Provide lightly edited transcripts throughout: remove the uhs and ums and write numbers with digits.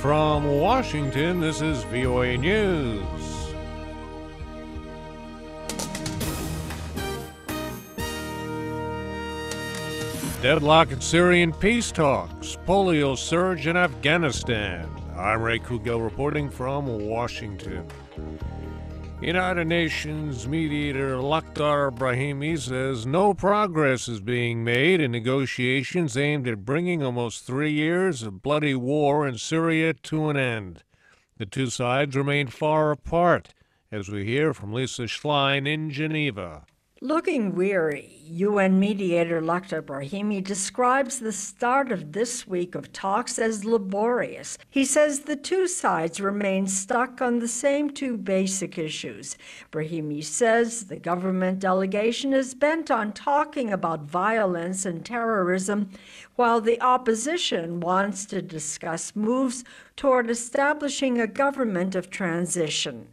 from Washington, this is VOA News. Deadlock in Syrian peace talks, polio surge in Afghanistan. I'm Ray Kouguell reporting from Washington. United Nations mediator Lakhdar Brahimi says no progress is being made in negotiations aimed at bringing almost 3 years of bloody war in Syria to an end. The two sides remain far apart, as we hear from Lisa Schlein in Geneva. Looking weary, UN mediator Lakhdar Brahimi describes the start of this week of talks as laborious. He says the two sides remain stuck on the same two basic issues. Brahimi says the government delegation is bent on talking about violence and terrorism, while the opposition wants to discuss moves toward establishing a government of transition.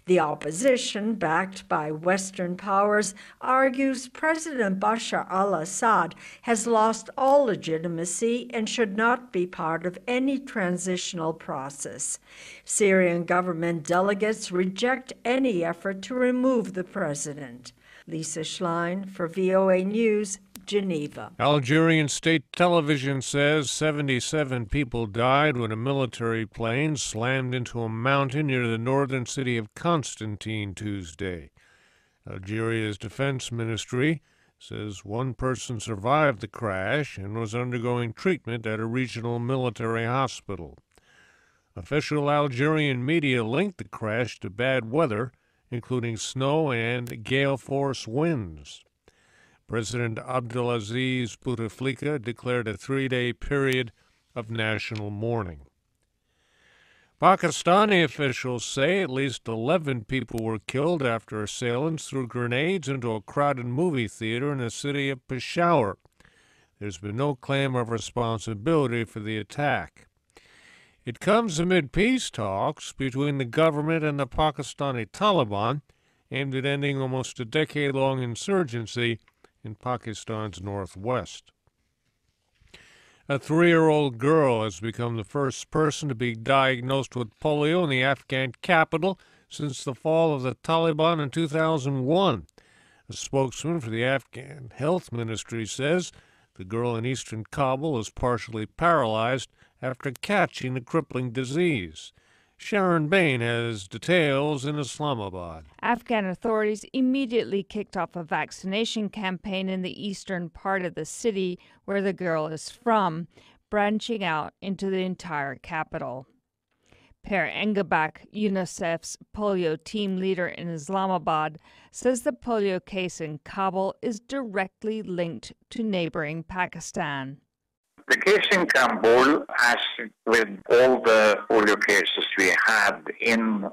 The opposition, backed by Western powers, argues President Bashar al-Assad has lost all legitimacy and should not be part of any transitional process. Syrian government delegates reject any effort to remove the president. Lisa Schlein for VOA News, Geneva. Algerian state television says 77 people died when a military plane slammed into a mountain near the northern city of Constantine Tuesday. Algeria's defense ministry says one person survived the crash and was undergoing treatment at a regional military hospital. Official Algerian media linked the crash to bad weather, including snow and gale-force winds. President Abdelaziz Bouteflika declared a 3-day period of national mourning. Pakistani officials say at least 11 people were killed after assailants threw grenades into a crowded movie theater in the city of Peshawar. There's been no claim of responsibility for the attack. It comes amid peace talks between the government and the Pakistani Taliban, aimed at ending almost a decade-long insurgency in Pakistan's northwest. A 3-year-old girl has become the first person to be diagnosed with polio in the Afghan capital since the fall of the Taliban in 2001. A spokesman for the Afghan Health Ministry says the girl in eastern Kabul is partially paralyzed after catching the crippling disease. Sharon Bain has details in Islamabad. Afghan authorities immediately kicked off a vaccination campaign in the eastern part of the city where the girl is from, branching out into the entire capital. Per Engabak, UNICEF's polio team leader in Islamabad, says the polio case in Kabul is directly linked to neighboring Pakistan. The case in Kabul, as with all the polio cases we had in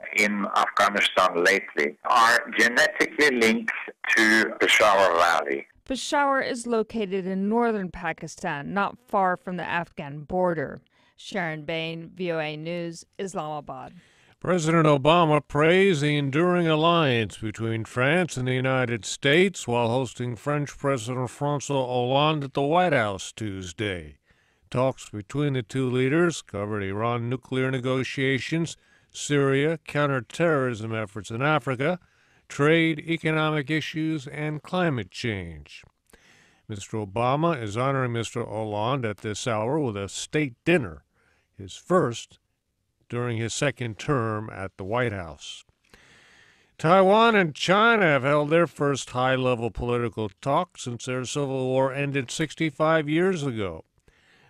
Afghanistan lately, are genetically linked to Peshawar Valley. Peshawar is located in northern Pakistan, not far from the Afghan border. Sharon Bain, VOA News, Islamabad. President Obama praised the enduring alliance between France and the United States while hosting French President François Hollande at the White House Tuesday. Talks between the two leaders covered Iran nuclear negotiations, Syria, counterterrorism efforts in Africa, trade, economic issues, and climate change. Mr. Obama is honoring Mr. Hollande at this hour with a state dinner, his first during his second term at the White House. Taiwan and China have held their first high-level political talks since their civil war ended 65 years ago.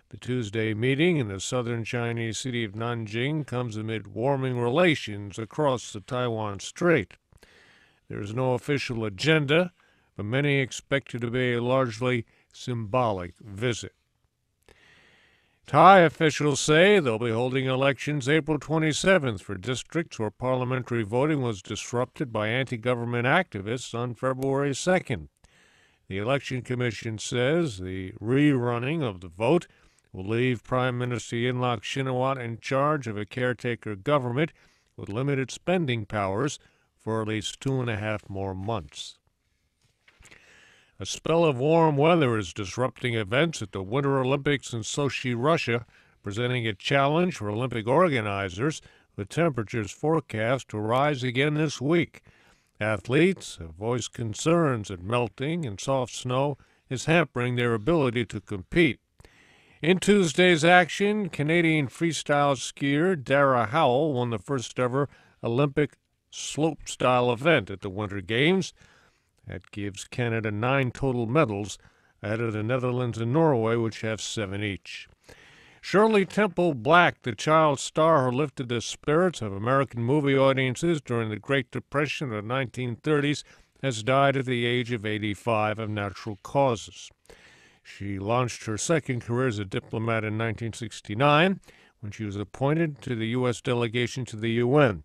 The Tuesday meeting in the southern Chinese city of Nanjing comes amid warming relations across the Taiwan Strait. There is no official agenda, but many expect it to be a largely symbolic visit. Thai officials say they'll be holding elections April 27th for districts where parliamentary voting was disrupted by anti-government activists on February 2nd. The Election Commission says the rerunning of the vote will leave Prime Minister Yingluck Shinawatra in charge of a caretaker government with limited spending powers for at least 2.5 more months. A spell of warm weather is disrupting events at the Winter Olympics in Sochi, Russia, presenting a challenge for Olympic organizers with temperatures forecast to rise again this week. Athletes have voiced concerns that melting and soft snow is hampering their ability to compete. In Tuesday's action, Canadian freestyle skier Dara Howell won the first ever Olympic slopestyle event at the Winter Games. That gives Canada 9 total medals, ahead of the Netherlands and Norway, which have 7 each. Shirley Temple Black, the child star who lifted the spirits of American movie audiences during the Great Depression of the 1930s, has died at the age of 85 of natural causes. She launched her second career as a diplomat in 1969 when she was appointed to the U.S. delegation to the UN.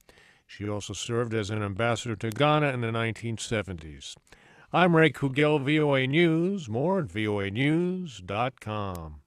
She also served as an ambassador to Ghana in the 1970s. I'm Ray Kouguell, VOA News. More at voanews.com.